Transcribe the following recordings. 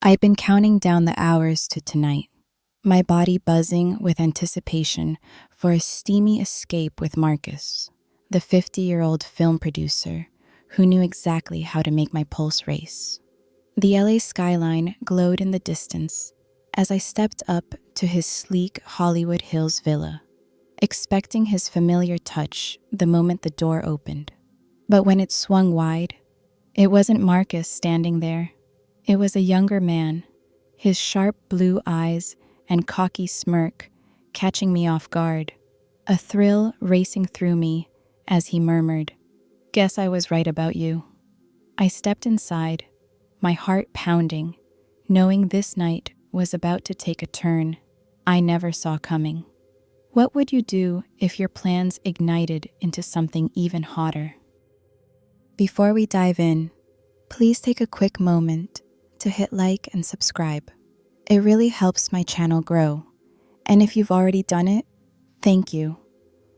I'd been counting down the hours to tonight, my body buzzing with anticipation for a steamy escape with Marcus, the 50-year-old film producer who knew exactly how to make my pulse race. The LA skyline glowed in the distance as I stepped up to his sleek Hollywood Hills villa, expecting his familiar touch the moment the door opened. But when it swung wide, it wasn't Marcus standing there. It was a younger man, his sharp blue eyes and cocky smirk catching me off guard, a thrill racing through me as he murmured, "Guess I was right about you." I stepped inside, my heart pounding, knowing this night was about to take a turn I never saw coming. What would you do if your plans ignited into something even hotter? Before we dive in, please take a quick moment to hit like and subscribe. It really helps my channel grow. And if you've already done it, thank you.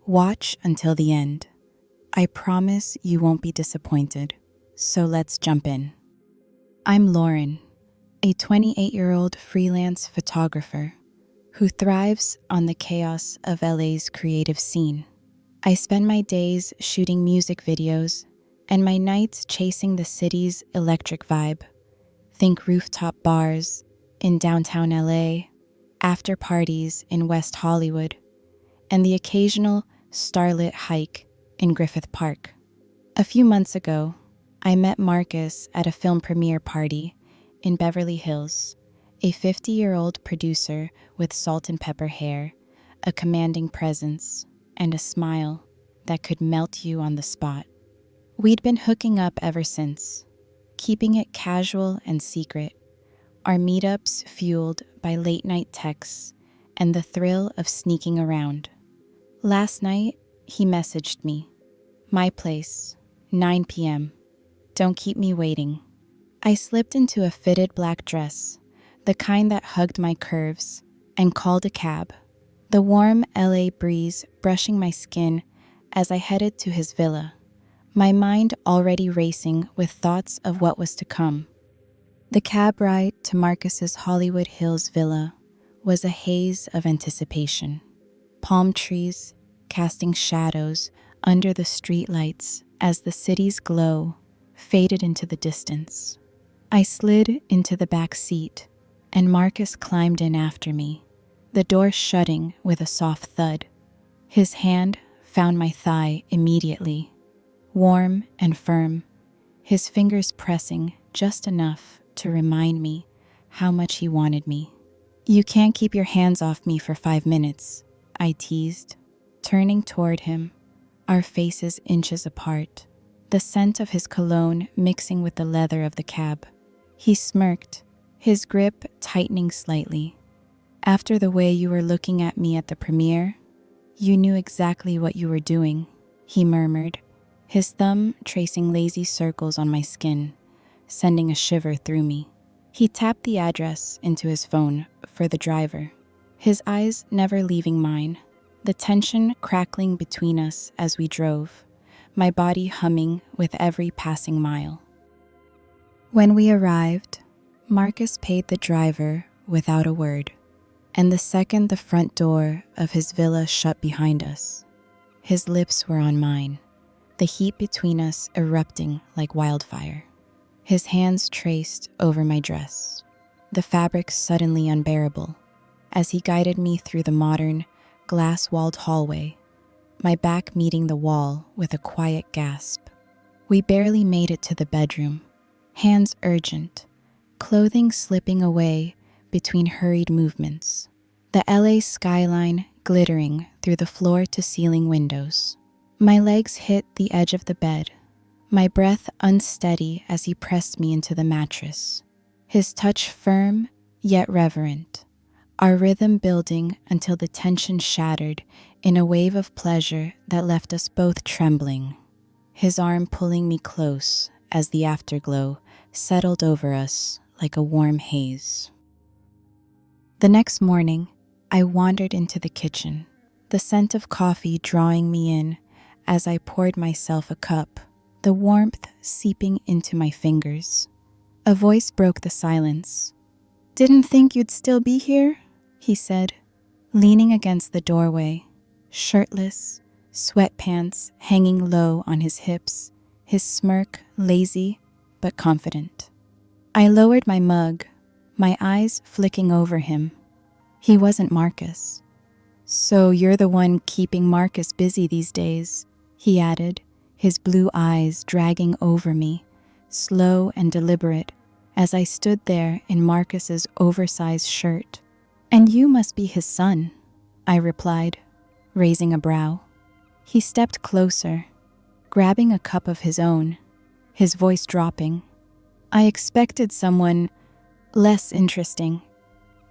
Watch until the end. I promise you won't be disappointed. So let's jump in. I'm Lauren, a 28-year-old freelance photographer who thrives on the chaos of LA's creative scene. I spend my days shooting music videos and my nights chasing the city's electric vibe. Think rooftop bars in downtown LA, after parties in West Hollywood, and the occasional starlit hike in Griffith Park. A few months ago, I met Marcus at a film premiere party in Beverly Hills, a 50-year-old producer with salt and pepper hair, a commanding presence, and a smile that could melt you on the spot. We'd been hooking up ever since, keeping it casual and secret, our meetups fueled by late-night texts and the thrill of sneaking around. Last night, he messaged me, "My place, 9 p.m. Don't keep me waiting." I slipped into a fitted black dress, the kind that hugged my curves, and called a cab, the warm LA breeze brushing my skin as I headed to his villa, my mind already racing with thoughts of what was to come. The cab ride to Marcus's Hollywood Hills villa was a haze of anticipation. Palm trees casting shadows under the streetlights as the city's glow faded into the distance. I slid into the back seat, and Marcus climbed in after me, the door shutting with a soft thud. His hand found my thigh immediately, warm and firm, his fingers pressing just enough to remind me how much he wanted me. "You can't keep your hands off me for 5 minutes, I teased, turning toward him, our faces inches apart, the scent of his cologne mixing with the leather of the cab. He smirked, his grip tightening slightly. "After the way you were looking at me at the premiere, you knew exactly what you were doing," he murmured, his thumb tracing lazy circles on my skin, sending a shiver through me. He tapped the address into his phone for the driver, his eyes never leaving mine, the tension crackling between us as we drove, my body humming with every passing mile. When we arrived, Marcus paid the driver without a word, and the second the front door of his villa shut behind us, his lips were on mine, the heat between us erupting like wildfire. His hands traced over my dress, the fabric suddenly unbearable, as he guided me through the modern, glass-walled hallway, my back meeting the wall with a quiet gasp. We barely made it to the bedroom, hands urgent, clothing slipping away between hurried movements, the LA skyline glittering through the floor-to-ceiling windows. My legs hit the edge of the bed, my breath unsteady as he pressed me into the mattress, his touch firm yet reverent, our rhythm building until the tension shattered in a wave of pleasure that left us both trembling, his arm pulling me close as the afterglow settled over us like a warm haze. The next morning, I wandered into the kitchen, the scent of coffee drawing me in as I poured myself a cup, the warmth seeping into my fingers. A voice broke the silence, Didn't think you'd still be here, he said, leaning against the doorway, shirtless, sweatpants hanging low on his hips, his smirk lazy but confident. I lowered my mug, my eyes flicking over him. He wasn't Marcus. So you're the one keeping Marcus busy these days, he added, his blue eyes dragging over me, slow and deliberate, as I stood there in Marcus's oversized shirt. And you must be his son, I replied, raising a brow. He stepped closer, grabbing a cup of his own, his voice dropping. I expected someone less interesting.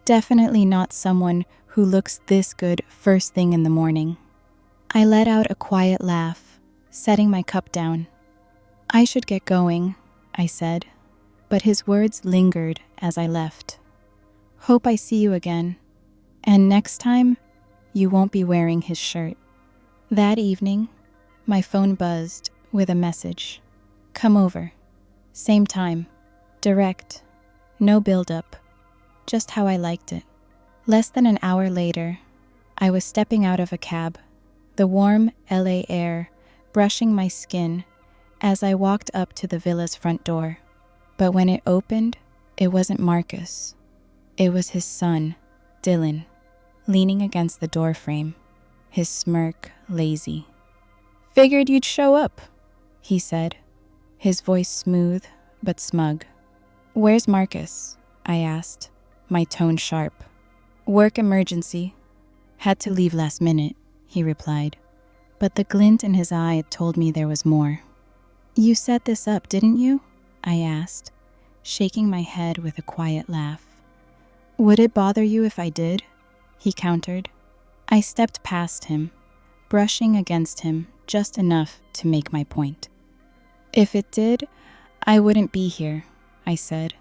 Definitely not someone who looks this good first thing in the morning. I let out a quiet laugh, setting my cup down. I should get going, I said, but his words lingered as I left. Hope I see you again, and next time, you won't be wearing his shirt. That evening, my phone buzzed with a message. Come over. Same time. Direct. No build-up. Just how I liked it. Less than an hour later, I was stepping out of a cab, the warm LA air brushing my skin as I walked up to the villa's front door. But when it opened, it wasn't Marcus. It was his son, Dylan, leaning against the doorframe, his smirk lazy. Figured you'd show up, he said, his voice smooth but smug. Where's Marcus? I asked, my tone sharp. Work emergency. Had to leave last minute, he replied, but the glint in his eye told me there was more. You set this up, didn't you? I asked, shaking my head with a quiet laugh. Would it bother you if I did? He countered. I stepped past him, brushing against him just enough to make my point. If it did, I wouldn't be here, I said,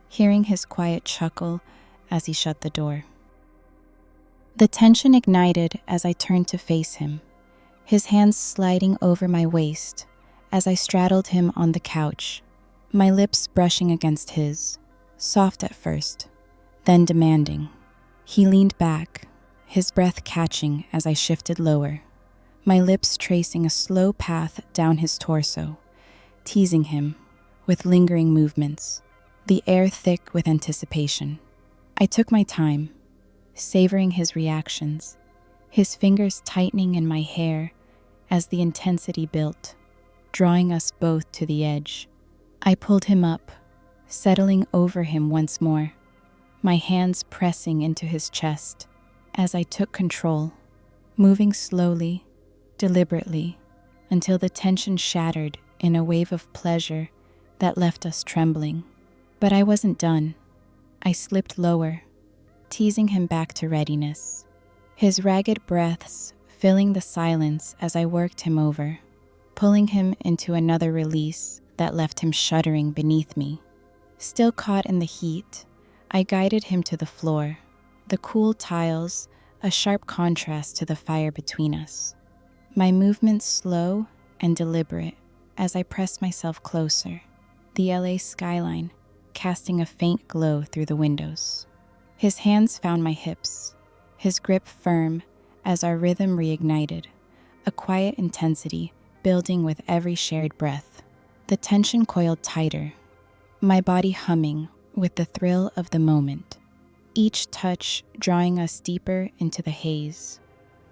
hearing his quiet chuckle as he shut the door. The tension ignited as I turned to face him, his hands sliding over my waist as I straddled him on the couch, my lips brushing against his, soft at first, then demanding. He leaned back, his breath catching as I shifted lower, my lips tracing a slow path down his torso, teasing him with lingering movements, the air thick with anticipation. I took my time, savoring his reactions, his fingers tightening in my hair as the intensity built, drawing us both to the edge. I pulled him up, settling over him once more, my hands pressing into his chest as I took control, moving slowly, deliberately, until the tension shattered in a wave of pleasure that left us trembling. But I wasn't done. I slipped lower, teasing him back to readiness, his ragged breaths filling the silence as I worked him over, pulling him into another release that left him shuddering beneath me. Still caught in the heat, I guided him to the floor, the cool tiles a sharp contrast to the fire between us. My movements slow and deliberate as I pressed myself closer, the LA skyline casting a faint glow through the windows. His hands found my hips, his grip firm as our rhythm reignited, a quiet intensity building with every shared breath. The tension coiled tighter, my body humming with the thrill of the moment, each touch drawing us deeper into the haze,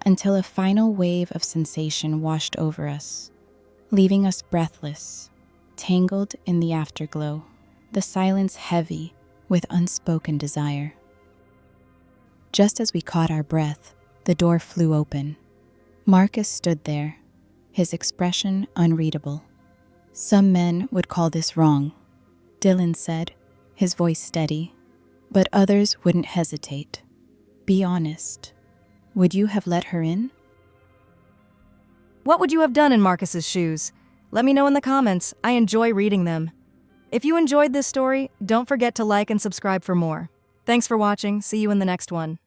until a final wave of sensation washed over us, leaving us breathless, tangled in the afterglow, the silence heavy with unspoken desire. Just as we caught our breath, the door flew open. Marcus stood there, his expression unreadable. Some men would call this wrong, Dylan said, his voice steady, but others wouldn't hesitate. Be honest. Would you have let her in? What would you have done in Marcus's shoes? Let me know in the comments. I enjoy reading them. If you enjoyed this story, don't forget to like and subscribe for more. Thanks for watching. See you in the next one.